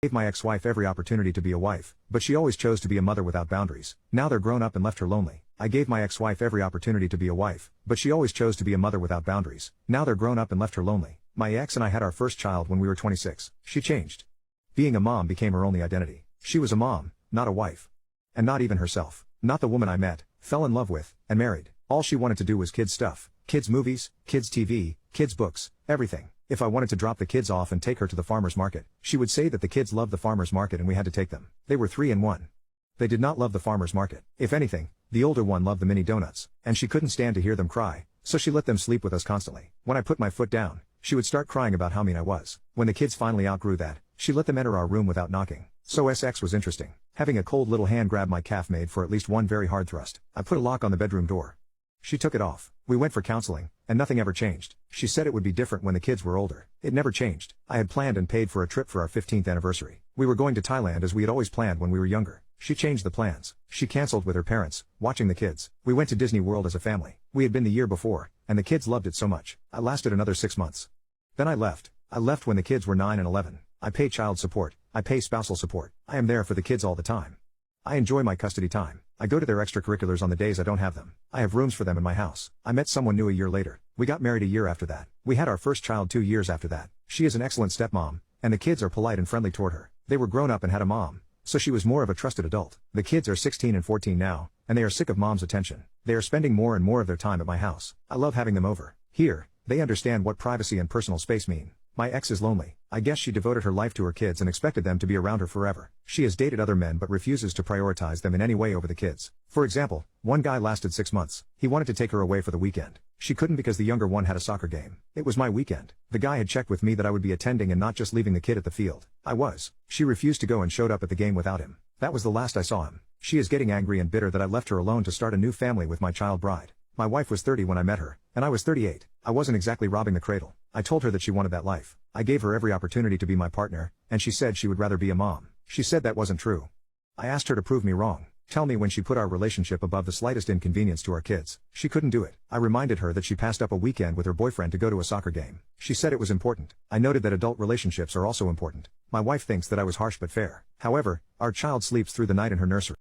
Gave my ex-wife every opportunity to be a wife, but she always chose to be a mother without boundaries. Now they're grown up and left her lonely. I gave my ex-wife every opportunity to be a wife, but she always chose to be a mother without boundaries. Now they're grown up and left her lonely. My ex and I had our first child when we were 26. She changed. Being a mom became her only identity. She was a mom, not a wife. And not even herself. Not the woman I met, fell in love with, and married. All she wanted to do was kids stuff. Kids movies, kids TV, kids books, everything. If I wanted to drop the kids off and take her to the farmer's market, she would say that the kids loved the farmer's market and we had to take them. They were 3 and 1. They did not love the farmer's market. If anything, the older one loved the mini donuts, and she couldn't stand to hear them cry, so she let them sleep with us constantly. When I put my foot down, she would start crying about how mean I was. When the kids finally outgrew that, she let them enter our room without knocking. So SX was interesting. Having a cold little hand grab my calf made for at least one very hard thrust. I put a lock on the bedroom door. She took it off. We went for counseling, and nothing ever changed. She said it would be different when the kids were older. It never changed. I had planned and paid for a trip for our 15th anniversary. We were going to Thailand as we had always planned when we were younger. She changed the plans. She canceled with her parents, watching the kids. We went to Disney World as a family. We had been the year before, and the kids loved it so much. I lasted another 6 months. Then I left. I left when the kids were 9 and 11. I pay child support. I pay spousal support. I am there for the kids all the time. I enjoy my custody time. I go to their extracurriculars on the days I don't have them. I have rooms for them in my house. I met someone new a year later. We got married a year after that. We had our first child 2 years after that. She is an excellent stepmom, and the kids are polite and friendly toward her. They were grown up and had a mom, so she was more of a trusted adult. The kids are 16 and 14 now, and they are sick of mom's attention. They are spending more and more of their time at my house. I love having them over. Here, they understand what privacy and personal space mean. My ex is lonely. I guess she devoted her life to her kids and expected them to be around her forever. She has dated other men but refuses to prioritize them in any way over the kids. For example, one guy lasted 6 months. He wanted to take her away for the weekend. She couldn't because the younger one had a soccer game. It was my weekend. The guy had checked with me that I would be attending and not just leaving the kid at the field. I was. She refused to go and showed up at the game without him. That was the last I saw him. She is getting angry and bitter that I left her alone to start a new family with my child bride. My wife was 30 when I met her, and I was 38. I wasn't exactly robbing the cradle. I told her that she wanted that life. I gave her every opportunity to be my partner, and she said she would rather be a mom. She said that wasn't true. I asked her to prove me wrong. Tell me when she put our relationship above the slightest inconvenience to our kids. She couldn't do it. I reminded her that she passed up a weekend with her boyfriend to go to a soccer game. She said it was important. I noted that adult relationships are also important. My wife thinks that I was harsh but fair. However, our child sleeps through the night in her nursery.